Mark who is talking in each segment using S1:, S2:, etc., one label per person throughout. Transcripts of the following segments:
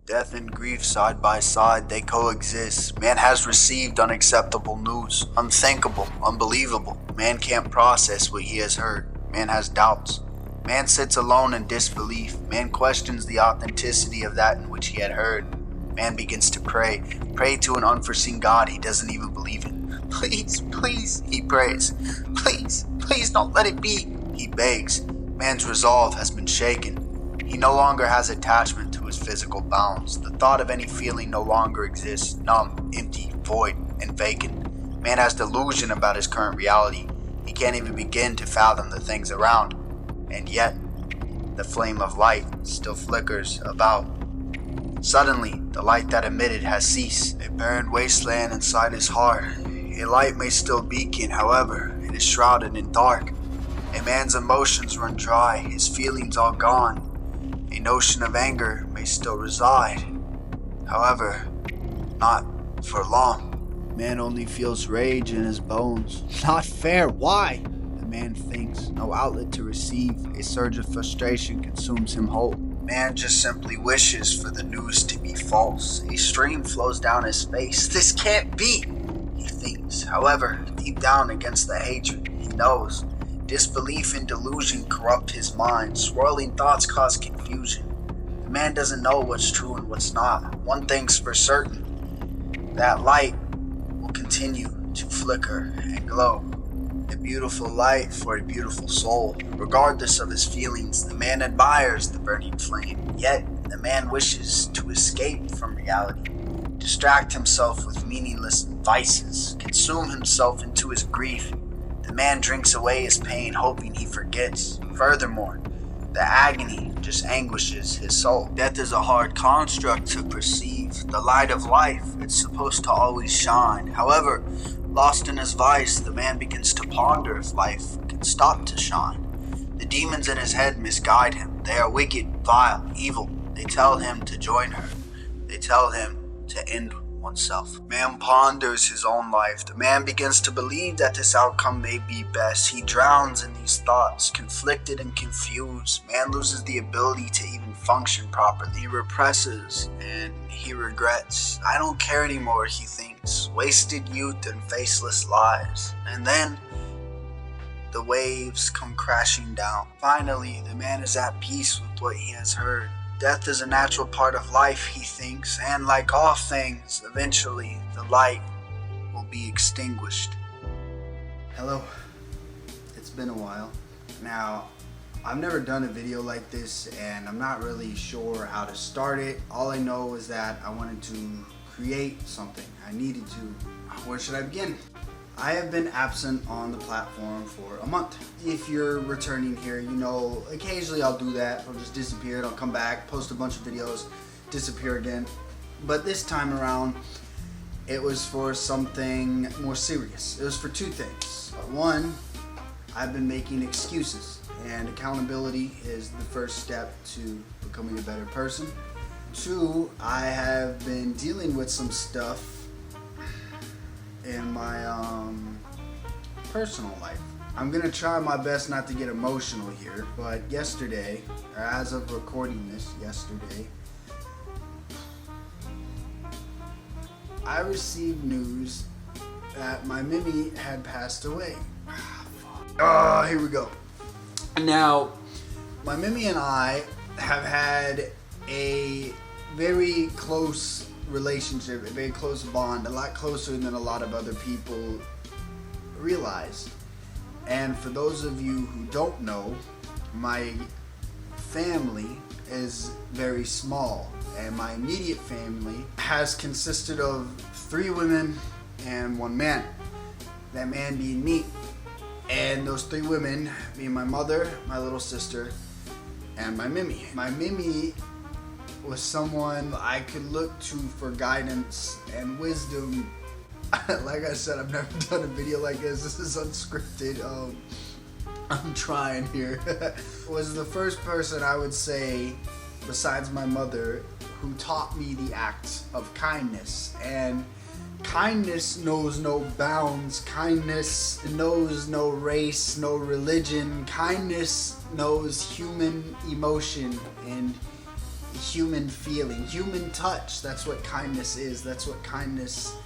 S1: Death and grief side by side, they coexist. Man has received unacceptable news, unthinkable, unbelievable. Man can't process what he has heard. Man has doubts. Man sits alone in disbelief. Man questions the authenticity of that in which he had heard. Man begins to pray to an unforeseen God he doesn't even believe in. Please, please, he prays. Please, please don't let it be, he begs. Man's resolve has been shaken. He no longer has attachment to his physical bounds. The thought of any feeling no longer exists, numb, empty, void, and vacant. Man has delusion about his current reality. He can't even begin to fathom the things around. And yet, the flame of light still flickers about. Suddenly, the light that emitted has ceased. A barren wasteland inside his heart. A light may still beacon, however, it is shrouded in dark. A man's emotions run dry, his feelings all gone. A notion of anger may still reside, however, not for long. Man only feels rage in his bones. Not fair, why? The man thinks, no outlet to receive. A surge of frustration consumes him whole. Man just simply wishes for the news to be false. A stream flows down his face. This can't be, he thinks. However, deep down against the hatred, he knows. Disbelief and delusion corrupt his mind. Swirling thoughts cause confusion. The man doesn't know what's true and what's not. One thing's for certain. That light will continue to flicker and glow. A beautiful light for a beautiful soul. Regardless of his feelings, the man admires the burning flame. Yet, the man wishes to escape from reality. Distract himself with meaningless vices. Consume himself into his grief. The man drinks away his pain, hoping he forgets. Furthermore, the agony just anguishes his soul. Death is a hard construct to perceive. The light of life, it's supposed to always shine. However, lost in his vice, the man begins to ponder if life can stop to shine. The demons in his head misguide him. They are wicked, vile, evil. They tell him to join her. They tell him to end oneself. Man ponders his own life. The man begins to believe that this outcome may be best. He drowns in these thoughts, conflicted and confused. Man loses the ability to even function properly. He represses and he regrets. I don't care anymore, he thinks. Wasted youth and faceless lives. And then the waves come crashing down. Finally, the man is at peace with what he has heard. Death is a natural part of life, he thinks, and like all things, eventually the light will be extinguished. Hello, it's been a while. Now, I've never done a video like this and I'm not really sure how to start it. All I know is that I wanted to create something. I needed to. Where should I begin? I have been absent on the platform for a month. If you're returning here, you know, occasionally I'll do that. I'll just disappear and I'll come back, post a bunch of videos, disappear again. But this time around, it was for something more serious. It was for two things. One, I've been making excuses, and accountability is the first step to becoming a better person. Two, I have been dealing with some stuff in my personal life. I'm gonna try my best not to get emotional here, but yesterday, or as of recording this yesterday, I received news that my Mimi had passed away. Here we go. Now, my Mimi and I have had a very close relationship, a very close bond, a lot closer than a lot of other people realize. And for those of you who don't know, my family is very small, and my immediate family has consisted of 3 women and 1 man. That man being me. And those 3 women being my mother, my little sister, and my Mimi. My Mimi was someone I could look to for guidance and wisdom. Like I said, I've never done a video like this. This is unscripted. I'm trying here. Was the first person I would say, besides my mother, who taught me the act of kindness. And kindness knows no bounds. Kindness knows no race, no religion. Kindness knows human emotion, and human feeling, human touch. That's what kindness is. That's what kindness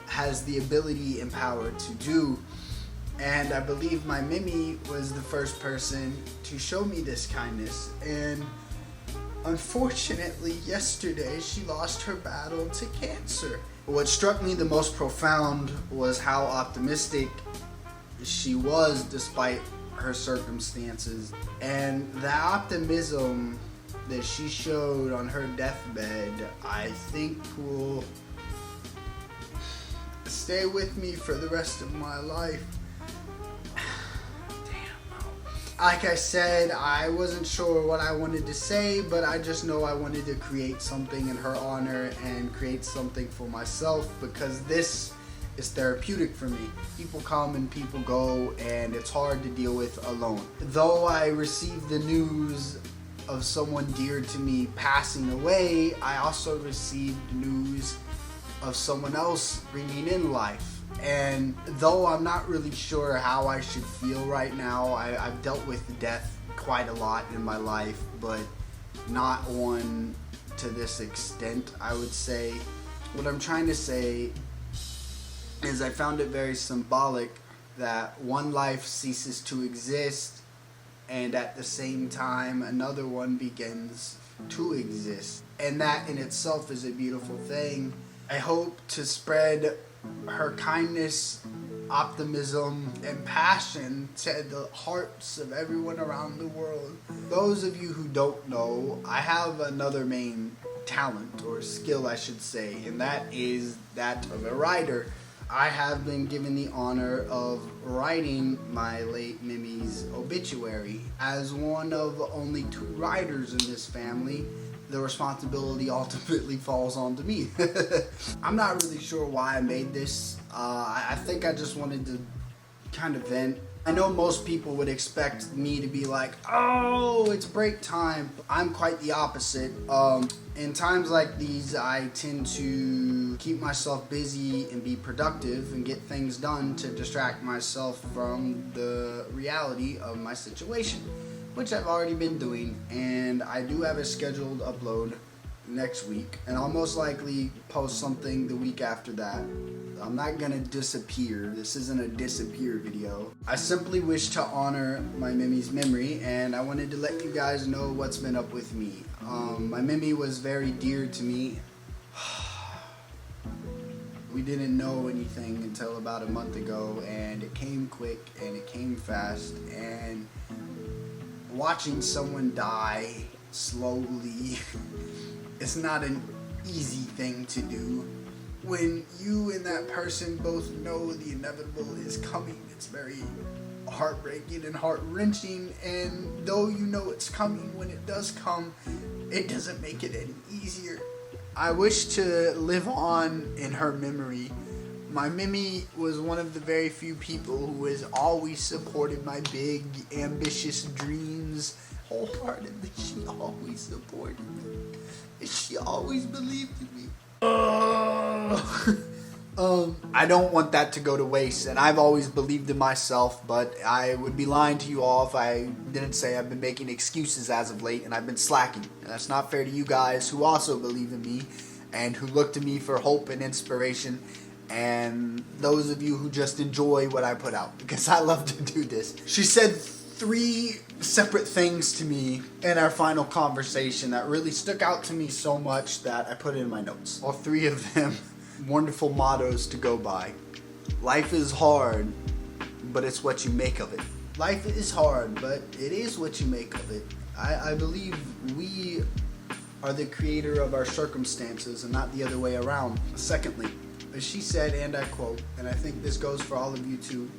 S1: has the ability and power to do. And I believe my Mimi was the first person to show me this kindness. And unfortunately, yesterday she lost her battle to cancer. What struck me the most profound was how optimistic she was despite her circumstances. And the optimism that she showed on her deathbed, I think will stay with me for the rest of my life. Like I said, I wasn't sure what I wanted to say, but I just know I wanted to create something in her honor and create something for myself, because this is therapeutic for me. People come and people go, and it's hard to deal with alone. Though I received the news of someone dear to me passing away, I also received news of someone else bringing in life. And though I'm not really sure how I should feel right now, I've dealt with death quite a lot in my life, but not one to this extent, I would say. What I'm trying to say is I found it very symbolic that one life ceases to exist, and at the same time another one begins to exist. And that in itself is a beautiful thing. I hope to spread her kindness, optimism, and passion to the hearts of everyone around the world. Those of you who don't know, I have another main talent, or skill I should say, and that is that of a writer. I have been given the honor of writing my late Mimi's obituary. As one of only 2 writers in this family, the responsibility ultimately falls onto me. I'm not really sure why I made this. I think I just wanted to kind of vent. I know most people would expect me to be like, oh, it's break time. I'm quite the opposite. In times like these, I tend to keep myself busy and be productive and get things done to distract myself from the reality of my situation, which I've already been doing. And I do have a scheduled upload next week, and I'll most likely post something the week after that. I'm not gonna disappear. This isn't a disappear video. I simply wish to honor my Mimi's memory, and I wanted to let you guys know what's been up with me. My Mimi was very dear to me. We didn't know anything until about a month ago, and it came quick and it came fast, and watching someone die slowly it's not an easy thing to do. When you and that person both know the inevitable is coming, it's very heartbreaking and heart-wrenching, and though you know it's coming, when it does come, it doesn't make it any easier. I wish to live on in her memory. My Mimi was one of the very few people who has always supported my big, ambitious dreams wholeheartedly. She always supported me. She always believed in me. I don't want that to go to waste, and I've always believed in myself, but I would be lying to you all if I didn't say I've been making excuses as of late, and I've been slacking. And that's not fair to you guys who also believe in me and who look to me for hope and inspiration, and those of you who just enjoy what I put out, because I love to do this. She said 3 separate things to me in our final conversation that really stuck out to me so much that I put it in my notes. All 3 of them wonderful mottos to go by. Life is hard, but it's what you make of it. Life is hard, but it is what you make of it. I believe we are the creator of our circumstances and not the other way around. Secondly, as she said, and I quote, and I think this goes for all of you too,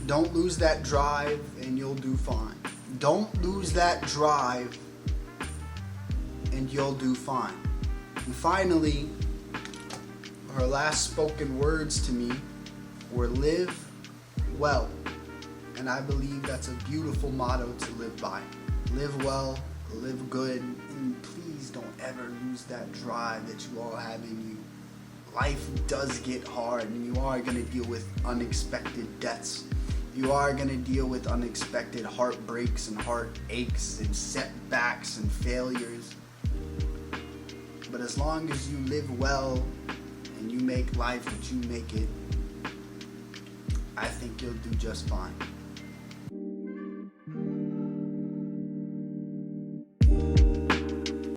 S1: don't lose that drive and you'll do fine. Don't lose that drive and you'll do fine. And finally, her last spoken words to me were live well. And I believe that's a beautiful motto to live by. Live well, live good, and please don't ever lose that drive that you all have in you. Life does get hard, and you are going to deal with unexpected deaths. You are going to deal with unexpected heartbreaks and heartaches and setbacks and failures. But as long as you live well and you make life what you make it, I think you'll do just fine.